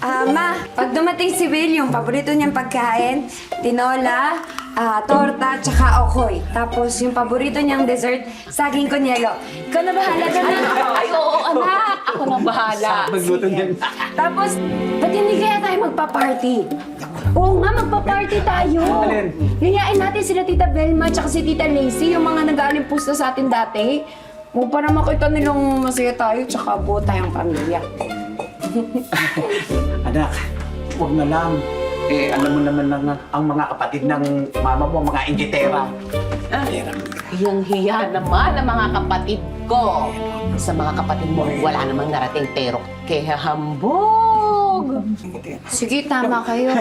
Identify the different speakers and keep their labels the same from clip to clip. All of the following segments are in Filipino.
Speaker 1: Ma, pag dumating si Will, yung paborito niyang pagkain, tinola, torta, tsaka okoy. Tapos yung paborito niyang dessert, saging konyelo. Ikaw na bahala ka na.
Speaker 2: Ay, oo, anak. Ako na bahala.
Speaker 3: Magluto niyan.
Speaker 1: Tapos, ba't hindi kaya tayo magpa-party? Oo nga, magpa-party tayo.
Speaker 3: Alin?
Speaker 1: Yayain natin sila Tita Belma tsaka si Tita Lacey, yung mga nag-aalimpusta sa atin dati. O para makita nilang masaya tayo tsaka buo tayong pamilya.
Speaker 3: Anak, huwag na lang. Eh, alam mo naman ang mga kapatid ng mama mo, mga inggitera.
Speaker 2: Hiyang-hiya naman ang mga kapatid ko. Sa mga kapatid mo, wala namang narating pero kaya hambog.
Speaker 1: Sige, tama kayo.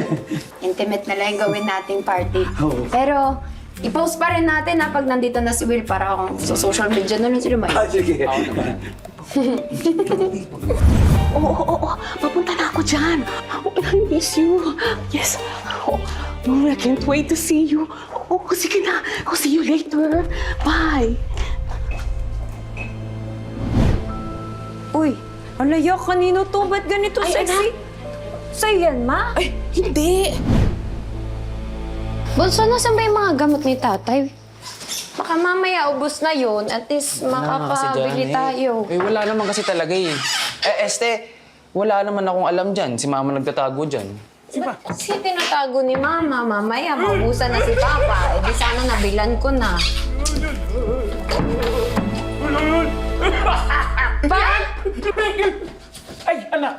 Speaker 1: Intimate na lang yung gawin nating party.
Speaker 3: Oo.
Speaker 1: Pero, i-post pa rin natin na pag nandito na si Will para kung sa social media na lang sila may.
Speaker 3: Sige.
Speaker 2: Oo. Papunta na ako dyan. Oh, I miss you. Yes. Oh, I can't wait to see you. Oh, sige na. I'll see you later. Bye.
Speaker 1: Uy, ang layo kanino to? Ba't ganito
Speaker 2: Ay,
Speaker 1: sexy? Sa'yo yan, ma?
Speaker 2: Ay, hindi.
Speaker 1: Bunso, nasan ba yung mga gamot ni tatay? Baka mamaya ubos na yun, at least makakabili tayo.
Speaker 4: Eh, wala naman kasi talaga eh. Wala naman akong alam dyan. Si mama nagtatago dyan.
Speaker 1: Si tinatago ni mama, mamaya maubusan na si papa. Eh di sana nabilan ko na. Pa?
Speaker 3: Ay, anak!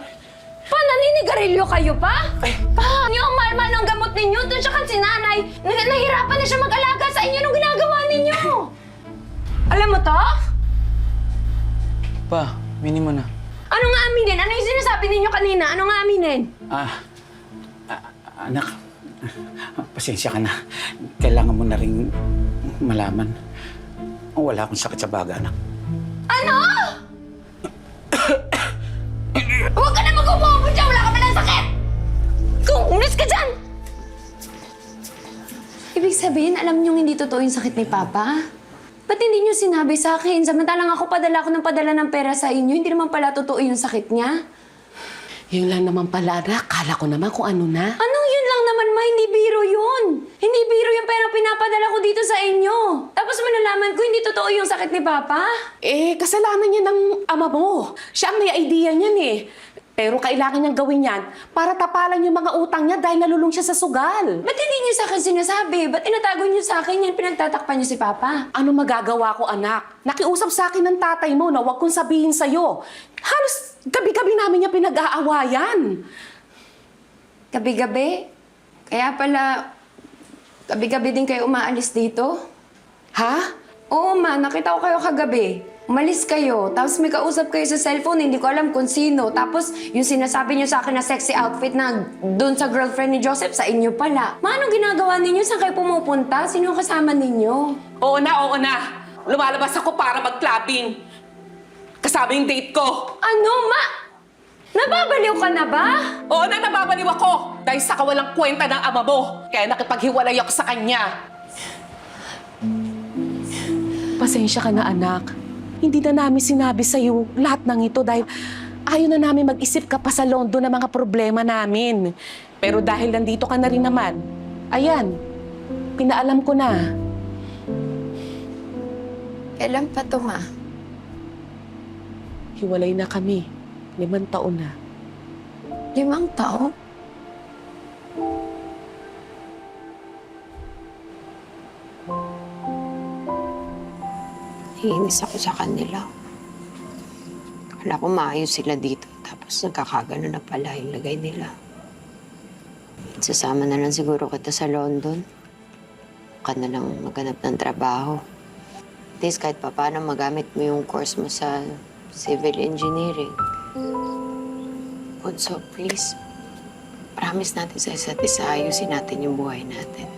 Speaker 1: Pa, naninigarilyo kayo pa? Pa, yung mahal-mahal ng gamot ninyo, doon siya kan si nanay. Nahirapan na siya mag-alaga sa inyo nung ginagawa ninyo. Alam mo to?
Speaker 4: Pa, mini mo na.
Speaker 1: Ano nga aminin? Ano yung sinasabi ninyo kanina? Ano nga aminin?
Speaker 3: Anak, pasensya ka na. Kailangan mo na rin malaman. Wala akong sakit sa baga, anak.
Speaker 1: Ano? Huwag ka na mag-umubo dyan! Wala ka pa ng sakit! Kumulis ka dyan! Ibig sabihin, alam niyong hindi totoo yung sakit ni Papa? Ba't hindi niyo sinabi sa akin? Samantalang ako padala ng pera sa inyo, hindi naman pala totoo yung sakit niya.
Speaker 2: Yun lang naman pala, anak. Kala ko naman kung ano na.
Speaker 1: Anong yun lang naman, ma? Hindi biro yun. Hindi biro yung pera pinapadala ko dito sa inyo. Tapos malalaman ko hindi totoo yung sakit ni Papa.
Speaker 2: Eh, kasalanan niya ng ama mo. Siya ang may idea niyan eh. Pero kailangan niyang gawin yan para tapalan yung mga utang niya dahil nalulung siya sa sugal.
Speaker 1: Ba't hindi niyo sa akin sinasabi? Ba't inatago niyo sa akin yan? Pinagtatakpan niyo si Papa.
Speaker 2: Ano magagawa ko, anak? Nakiusap sa akin ng tatay mo na huwag kong sabihin sa'yo. Halos gabi-gabi namin niya pinag-aawayan.
Speaker 1: Gabi-gabi? Kaya pala, gabi-gabi din kayo umaalis dito?
Speaker 2: Ha?
Speaker 1: Oo, ma. Nakita ko kayo kagabi. Umalis kayo. Tapos may kausap kayo sa cellphone. Hindi ko alam kung sino. Tapos yung sinasabi niyo sa akin na sexy outfit na doon sa girlfriend ni Joseph, sa inyo pala. Ma, anong ginagawa ninyo? Saan kayo pumupunta? Sino ang kasama ninyo?
Speaker 2: Oo na. Lumalabas ako para mag-clubbing. Kasama yung date ko.
Speaker 1: Ano, ma? Nababaliw ka na ba?
Speaker 2: Oo na, nababaliw ako dahil sa kawalang kwenta ng ama mo. Kaya nakipaghiwalay ako sa kanya. Pasensya ka na, anak. Hindi na namin sinabi sa'yo lahat ng ito dahil ayaw na namin mag-isip ka pa sa London ng mga problema namin. Pero dahil nandito ka na rin naman, ayan, pinaalam ko na.
Speaker 1: Kailan pa to, ma?
Speaker 2: Hiwalay na kami. 5 taon na.
Speaker 1: 5 taon? Iinis ako sa kanila. Kala ko maayos sila dito, tapos nagkakagano na pala yung lagay nila. Sasama na lang siguro kita sa London. Ka na lang maghanap ng trabaho. At least kahit paano magamit mo yung course mo sa civil engineering. Bunso, please. Promise natin sa isa't isa, ayusin natin yung buhay natin.